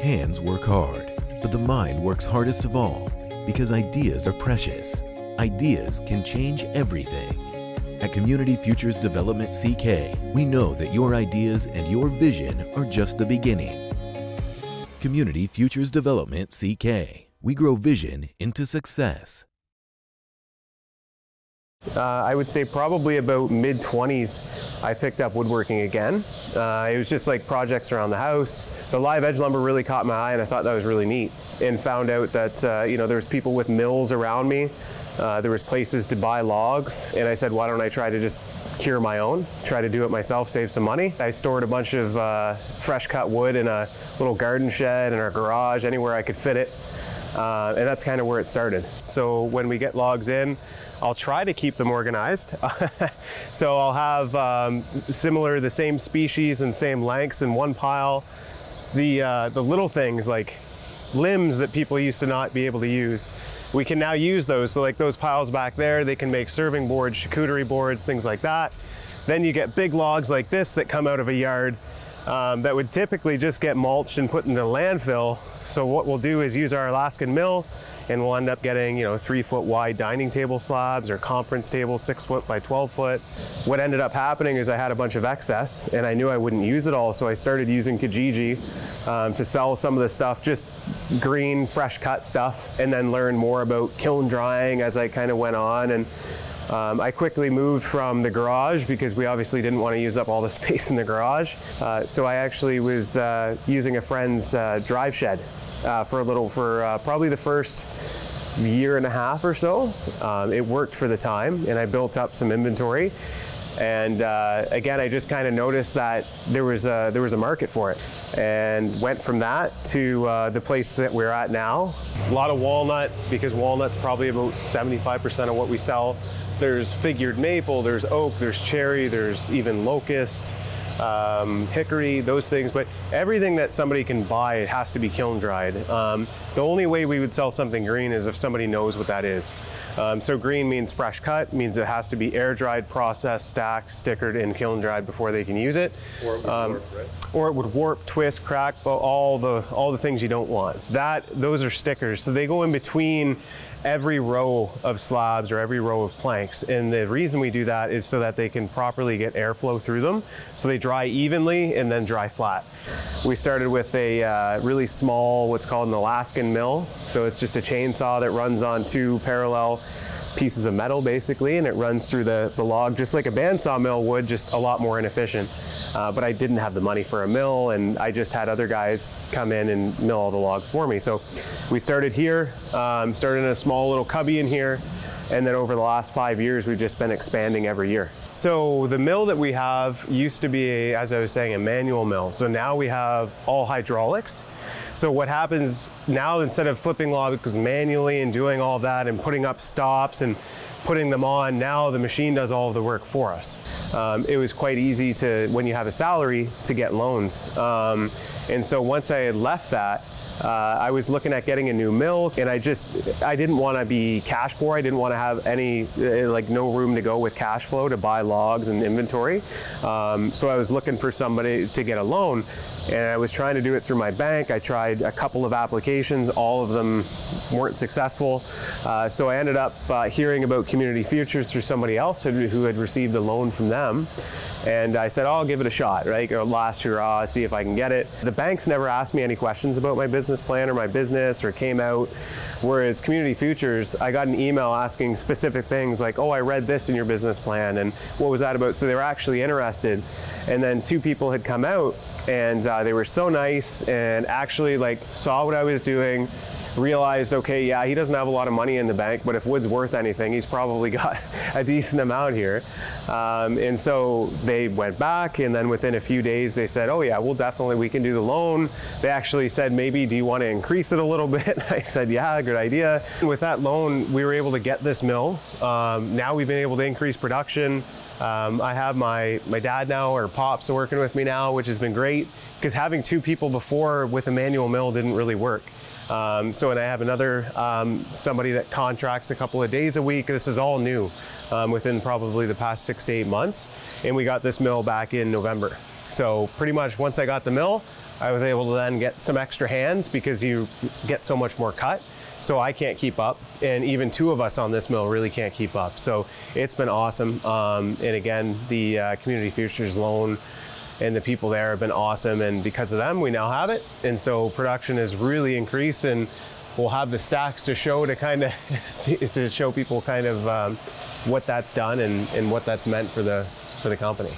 hands work hard, but the mind works hardest of all because ideas are precious. Ideas can change everything. At Community Futures Development CK, we know that your ideas and your vision are just the beginning. Community Futures Development CK. We grow vision into success. I would say probably about mid-20s, I picked up woodworking again. It was just like projects around the house. The live edge lumber really caught my eye, and I thought that was really neat. And found out that there was people with mills around me. There was places to buy logs, and I said, why don't I try to just cure my own, try to do it myself, save some money. I stored a bunch of fresh cut wood in a little garden shed in our garage, anywhere I could fit it. And that's kind of where it started. So when we get logs in, I'll try to keep them organized. So I'll have the same species and same lengths in one pile. The little things like limbs that people used to not be able to use, we can now use those. So like those piles back there, they can make serving boards, charcuterie boards, things like that. Then you get big logs like this that come out of a yard that would typically just get mulched and put into landfill. So what we'll do is use our Alaskan mill, and we'll end up getting 3-foot wide dining table slabs or conference tables 6 foot by 12 foot. What ended up happening is I had a bunch of excess and I knew I wouldn't use it all, so I started using Kijiji to sell some of the stuff, just green, fresh cut stuff, and then learn more about kiln drying as I kind of went on. And I quickly moved from the garage because we obviously didn't want to use up all the space in the garage. So I actually was using a friend's drive shed for probably the first year and a half or so. It worked for the time, and I built up some inventory. And again, I just kind of noticed that there was a market for it, and went from that to the place that we're at now. A lot of walnut, because walnut's probably about 75% of what we sell. There's figured maple, there's oak, there's cherry, there's even locust, hickory, those things, but everything that somebody can buy, it has to be kiln dried. The only way we would sell something green is if somebody knows what that is. So green means fresh cut, means it has to be air dried, processed, stacked, stickered, and kiln dried before they can use it. Or it would warp, right? Or it would warp, twist, crack, but all the things you don't want. Those are stickers, so they go in between every row of slabs or every row of planks, and the reason we do that is so that they can properly get airflow through them, so they dry evenly and then dry flat. We started with a really small, what's called an Alaskan mill, so it's just a chainsaw that runs on 2 parallel pieces of metal basically, and it runs through the log just like a bandsaw mill would, just a lot more inefficient. But I didn't have the money for a mill, and I just had other guys come in and mill all the logs for me. So we started here, started in a small little cubby in here, and then over the last 5 years, we've just been expanding every year. So the mill that we have used to be, as I was saying, a manual mill. So now we have all hydraulics. So what happens now, instead of flipping logs manually and doing all that and putting up stops and putting them on, now the machine does all of the work for us. It was quite easy to, when you have a salary, to get loans. And so once I had left that, I was looking at getting a new mill, and I didn't want to be cash poor. I didn't want to have any, no room to go with cash flow to buy logs and inventory. So I was looking for somebody to get a loan, and I was trying to do it through my bank. I tried a couple of applications, all of them weren't successful. So I ended up hearing about Community Futures through somebody else who had received a loan from them. And I said, oh, I'll give it a shot, right? Last hurrah, see if I can get it. The banks never asked me any questions about my business plan or my business or came out. Whereas Community Futures, I got an email asking specific things like, oh, I read this in your business plan, and what was that about? So they were actually interested. And then 2 people had come out, and they were so nice and actually saw what I was doing, realized, okay, yeah, he doesn't have a lot of money in the bank, but if wood's worth anything, he's probably got a decent amount here. And so they went back, and then within a few days they said, oh yeah, we can do the loan. They actually said, maybe, do you want to increase it a little bit? I said, yeah, good idea. And with that loan, we were able to get this mill. Now we've been able to increase production. I have my dad now, or Pops, working with me now, which has been great, because having 2 people before with a manual mill didn't really work. And I have another somebody that contracts a couple of days a week. This is all new within probably the past 6 to 8 months, and we got this mill back in November. So pretty much once I got the mill, I was able to then get some extra hands because you get so much more cut. So I can't keep up, and even two of us on this mill really can't keep up. So it's been awesome. And again, the Community Futures loan and the people there have been awesome, and because of them, we now have it. And so production has really increased, and we'll have the stacks to show to kind of to show people kind of what that's done and what that's meant for the company.